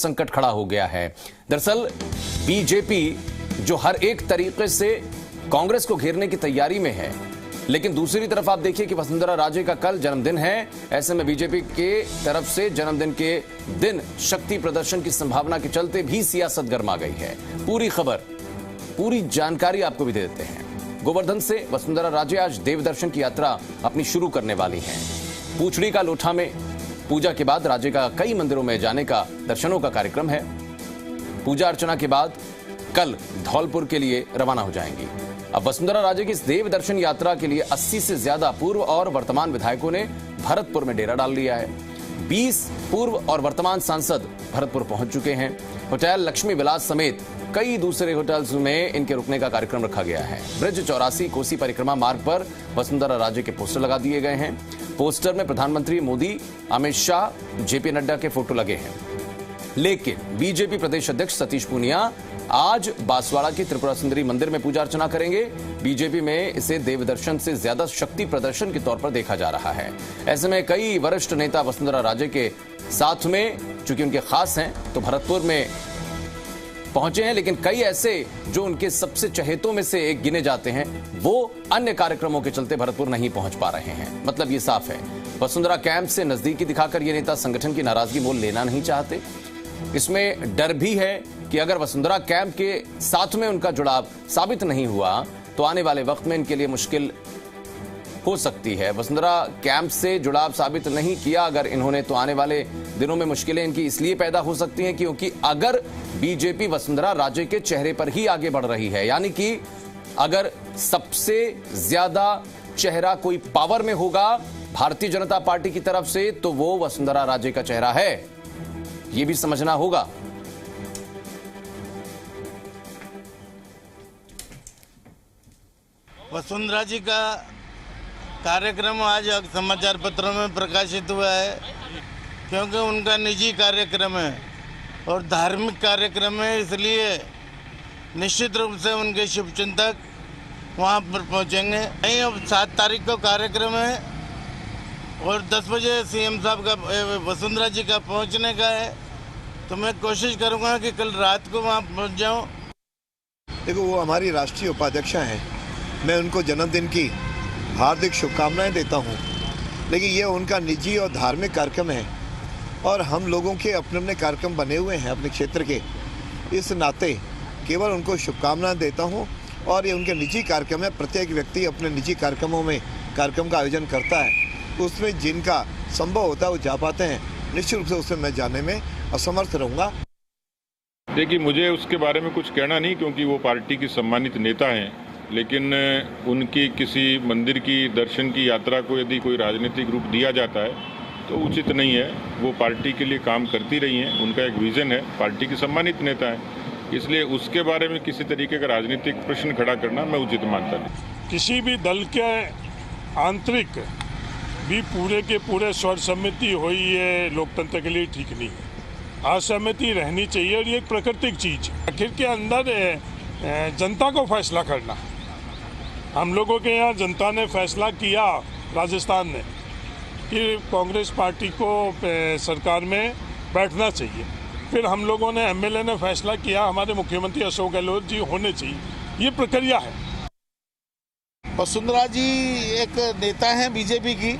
संकट खड़ा हो गया है। दरअसल बीजेपी जो हर एक तरीके से कांग्रेस को घेरने की तैयारी में है, लेकिन दूसरी तरफ आप देखिए कि वसुंधरा राजे का कल जन्मदिन है। ऐसे में बीजेपी के तरफ से जन्मदिन के दिन शक्ति प्रदर्शन की संभावना के चलते भी सियासत गर्मा गई है। पूरी खबर, पूरी जानकारी आपको भी दे देते हैं। गोवर्धन से वसुंधरा राजे आज देवदर्शन की यात्रा अपनी शुरू करने वाली हैं। पूछड़ी का लोठा में पूजा के बाद राजे का कई मंदिरों में जाने का, दर्शनों का कार्यक्रम है। पूजा अर्चना के बाद कल धौलपुर के लिए रवाना हो जाएंगी। अब वसुंधरा राजे की इस देव दर्शन यात्रा के लिए 80 से ज्यादा पूर्व और वर्तमान विधायकों ने भरतपुर में डेरा डाल लिया है। 20 पूर्व और वर्तमान सांसद भरतपुर पहुंच चुके हैं। होटल लक्ष्मी विलास समेत कई दूसरे होटल्स में इनके रुकने का कार्यक्रम रखा गया है। ब्रिज 84 कोसी परिक्रमा मार्ग पर वसुंधरा राजे के पोस्टर लगा दिए गए हैं। पोस्टर में प्रधानमंत्री मोदी, अमित शाह, जेपी नड्डा के फोटो लगे हैं। लेकिन बीजेपी प्रदेश अध्यक्ष सतीश पूनिया आज बांसवाड़ा की त्रिपुरा सुंदरी मंदिर में पूजा अर्चना करेंगे। बीजेपी में इसे देवदर्शन से ज्यादा शक्ति प्रदर्शन के तौर पर देखा जा रहा है। ऐसे में कई वरिष्ठ नेता वसुंधरा राजे के साथ में, चूंकि उनके खास हैं, तो भरतपुर में पहुंचे हैं, लेकिन कई ऐसे जो उनके सबसे चहेतों में से एक गिने जाते हैं, वो अन्य कार्यक्रमों के चलते भरतपुर नहीं पहुंच पा रहे हैं। मतलब ये साफ है, वसुंधरा कैंप से नजदीकी दिखाकर ये नेता संगठन की नाराजगी मोल लेना नहीं चाहते। इसमें डर भी है कि अगर वसुंधरा कैंप के साथ में उनका जुड़ाव साबित नहीं हुआ तो आने वाले वक्त में इनके लिए मुश्किल हो सकती है। वसुंधरा कैंप से जुड़ाव साबित नहीं किया अगर इन्होंने, तो आने वाले दिनों में मुश्किलें इनकी इसलिए पैदा हो सकती हैं क्योंकि अगर बीजेपी वसुंधरा राजे के चेहरे पर ही आगे बढ़ रही है, यानी कि अगर सबसे ज्यादा चेहरा कोई पावर में होगा भारतीय जनता पार्टी की तरफ से, तो वो वसुंधरा राजे का चेहरा है। ये भी समझना होगा। वसुंधरा जी का कार्यक्रम आज समाचार पत्रों में प्रकाशित हुआ है क्योंकि उनका निजी कार्यक्रम है और धार्मिक कार्यक्रम है, इसलिए निश्चित रूप से उनके शुभचिंतक वहां पर पहुंचेंगे। नहीं, अब 7 तारीख को कार्यक्रम है और 10 बजे सीएम साहब का, वसुंधरा जी का पहुंचने का है, तो मैं कोशिश करूंगा कि कल रात को वहां पहुंच जाऊं। देखो, वो हमारी राष्ट्रीय उपाध्यक्ष हैं, मैं उनको जन्मदिन की हार्दिक शुभकामनाएं देता हूं, लेकिन ये उनका निजी और धार्मिक कार्यक्रम है और हम लोगों के अपने अपने कार्यक्रम बने हुए हैं अपने क्षेत्र के। इस नाते केवल उनको शुभकामनाएं देता हूं और ये उनके निजी कार्यक्रम है। प्रत्येक व्यक्ति अपने निजी कार्यक्रमों में कार्यक्रम का आयोजन करता है, उसमें जिनका संभव होता है वो जा पाते हैं। निश्चित रूप से उसमें मैं जाने में असमर्थ रहूँगा। देखिए, मुझे उसके बारे में कुछ कहना नहीं क्योंकि वो पार्टी की सम्मानित नेता हैं, लेकिन उनकी किसी मंदिर की दर्शन की यात्रा को यदि कोई राजनीतिक रूप दिया जाता है तो उचित नहीं है। वो पार्टी के लिए काम करती रही हैं, उनका एक विजन है, पार्टी की सम्मानित नेता है, इसलिए उसके बारे में किसी तरीके का राजनीतिक प्रश्न खड़ा करना मैं उचित मानता नहीं। किसी भी दल के आंतरिक भी पूरे के पूरे सर्वसम्मति हुई, ये लोकतंत्र के लिए ठीक नहीं है। असहमति रहनी चाहिए और ये एक प्राकृतिक चीज है। आखिर के अंदर जनता को फैसला करना, हम लोगों के यहाँ जनता ने फैसला किया राजस्थान ने कि कांग्रेस पार्टी को सरकार में बैठना चाहिए। फिर हम लोगों ने, एमएलए ने फैसला किया हमारे मुख्यमंत्री अशोक गहलोत जी होने चाहिए। ये प्रक्रिया है। वसुंधरा जी एक नेता हैं बीजेपी की,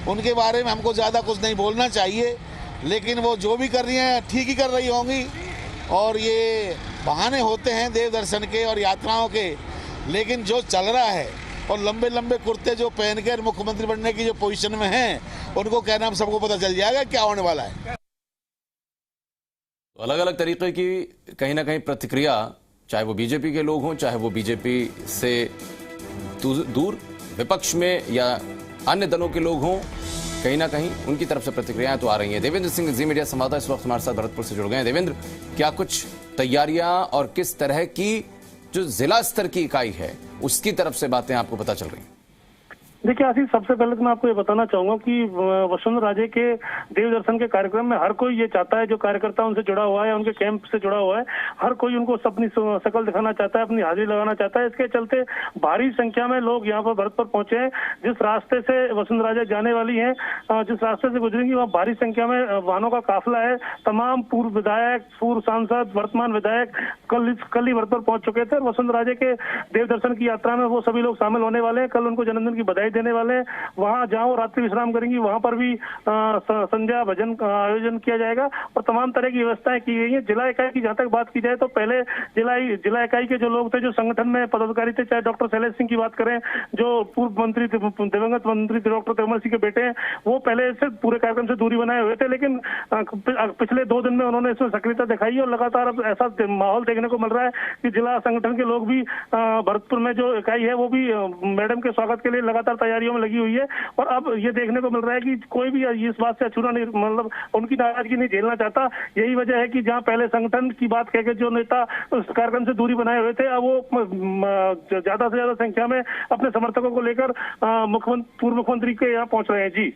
उनके बारे में हमको ज़्यादा कुछ नहीं बोलना चाहिए, लेकिन वो जो भी कर रही हैं ठीक ही कर रही होंगी और ये बहाने होते हैं देव दर्शन के और यात्राओं के, लेकिन जो चल रहा है और लंबे लंबे कुर्ते जो पहन कर मुख्यमंत्री बनने की जो पोजीशन में हैं, उनको कहना हम सबको पता चल जाएगा क्या होने वाला है। अलग अलग तरीके की कहीं ना कहीं प्रतिक्रिया, चाहे वो बीजेपी के लोग हों, चाहे वो बीजेपी से दूर विपक्ष में या अन्य दलों के लोग हों, कहीं ना कहीं उनकी तरफ से प्रतिक्रियाएं तो आ रही हैं। देवेंद्र सिंह जी मीडिया संवाददाता इस वक्त हमारे साथ भरतपुर से जुड़ गए हैं। देवेंद्र, क्या कुछ तैयारियां और किस तरह की जो जिला स्तर की इकाई है उसकी तरफ से बातें आपको पता चल रही हैं? देखिए आशीष, सबसे पहले तो मैं आपको ये बताना चाहूंगा कि वसुंधरा राजे के देव दर्शन के कार्यक्रम में हर कोई ये चाहता है, जो कार्यकर्ता उनसे जुड़ा हुआ है, उनके कैंप से जुड़ा हुआ है, हर कोई उनको अपनी शकल दिखाना चाहता है, अपनी हाजिरी लगाना चाहता है। इसके चलते भारी संख्या में लोग यहाँ पर भरत पर पहुंचे हैं। जिस रास्ते से वसुंधरा राजे जाने वाली है, जिस रास्ते से गुजरेंगी, वहाँ भारी संख्या में वाहनों का काफिला है। तमाम पूर्व विधायक, पूर्व सांसद, वर्तमान विधायक कल ही भरत पर पहुंच चुके थे। वसुंधरा राजे के देव दर्शन की यात्रा में वो सभी लोग शामिल होने वाले हैं। कल उनको जन्मदिन की बधाई देने वाले हैं। वहां जहां रात्रि विश्राम करेंगी, वहां पर भी संध्या भजन का आयोजन किया जाएगा और तमाम तरह की व्यवस्थाएं की गई है। जिला इकाई की जहां तक बात की जाए तो पहले जिला इकाई के जो लोग थे, जो संगठन में पदाधिकारी थे, चाहे डॉक्टर शैलेश सिंह की बात करें, जो पूर्व मंत्री दिवंगत मंत्री डॉक्टर तिरुमल सिंह के बेटे हैं, वो पहले से पूरे कार्यक्रम से दूरी बनाए हुए थे, लेकिन पिछले 2 दिन में उन्होंने इसमें सक्रियता दिखाई और लगातार अब ऐसा माहौल देखने को मिल रहा है कि जिला संगठन के लोग भी भरतपुर में जो इकाई है वो भी मैडम के स्वागत के लिए लगातार तैयारियों में लगी हुई है। और अब ये देखने को मिल रहा है कि कोई भी इस बात से अछूता नहीं, मतलब उनकी नाराजगी नहीं झेलना चाहता। यही वजह है कि जहां पहले संगठन की बात कह के जो नेता उस कार्यक्रम से दूरी बनाए हुए थे, अब वो ज्यादा से ज्यादा संख्या में अपने समर्थकों को लेकर पूर्व मुख्यमंत्री के यहाँ पहुंच रहे हैं। जी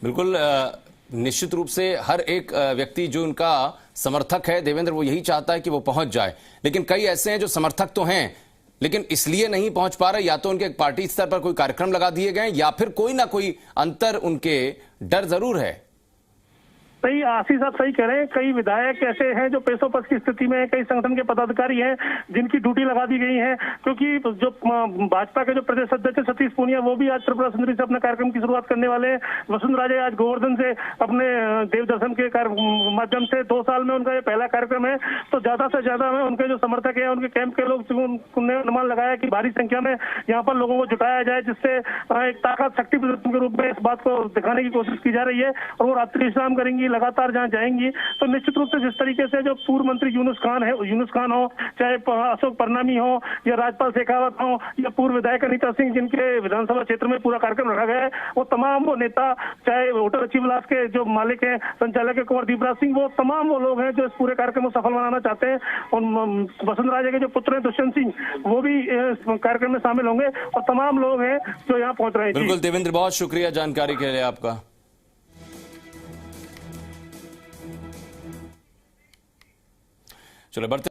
बिल्कुल, निश्चित रूप से हर एक व्यक्ति जो उनका समर्थक है देवेंद्र, वो यही चाहता है कि वो पहुंच जाए, लेकिन कई ऐसे हैं जो समर्थक तो हैं लेकिन इसलिए नहीं पहुंच पा रहे, या तो उनके पार्टी स्तर पर कोई कार्यक्रम लगा दिए गए या फिर कोई ना कोई अंतर उनके डर जरूर है। सही आशीष, आप सही कह रहे हैं। कई विधायक ऐसे हैं जो पेशोपस की स्थिति में, कई संगठन के पदाधिकारी हैं जिनकी ड्यूटी लगा दी गई है, क्योंकि जो भाजपा के जो प्रदेश अध्यक्ष सतीश पूनिया, वो भी आज त्रिपुरा सुंदरी से अपने कार्यक्रम की शुरुआत करने वाले हैं। वसुंधरा राजे आज गोवर्धन से अपने देव दर्शन के माध्यम से 2 साल में उनका ये पहला कार्यक्रम है, तो ज्यादा से ज्यादा में उनके जो समर्थक है, उनके कैंप के लोग ने अनुमान लगाया कि भारी संख्या में यहाँ पर लोगों को जुटाया जाए, जिससे एक ताकत शक्ति प्रदर्शन के रूप में इस बात को दिखाने की कोशिश की जा रही है। और वो रात्रि विश्राम करेंगी, लगातार जहां जाएंगी, तो निश्चित रूप से जिस तरीके से जो पूर्व मंत्री यूनुस खान हो, चाहे अशोक परनामी हो या राजपाल शेखावत हो या पूर्व विधायक अनीता सिंह, जिनके विधानसभा क्षेत्र में पूरा कार्यक्रम रखा गया है, वो तमाम वो नेता, चाहे होटल अच्छी विलास के जो मालिक हैं, संचालक है कुंवर दीपराज सिंह, वो तमाम वो लोग हैं जो इस पूरे कार्यक्रम को सफल बनाना चाहते हैं। और वसुंधरा राजे के जो पुत्र हैं दुष्यंत सिंह, वो भी इस कार्यक्रम में शामिल होंगे और तमाम लोग हैं जो यहाँ पहुंच रहे हैं। बिल्कुल देवेंद्र, बहुत शुक्रिया जानकारी के लिए आपका। चलो बढ़ते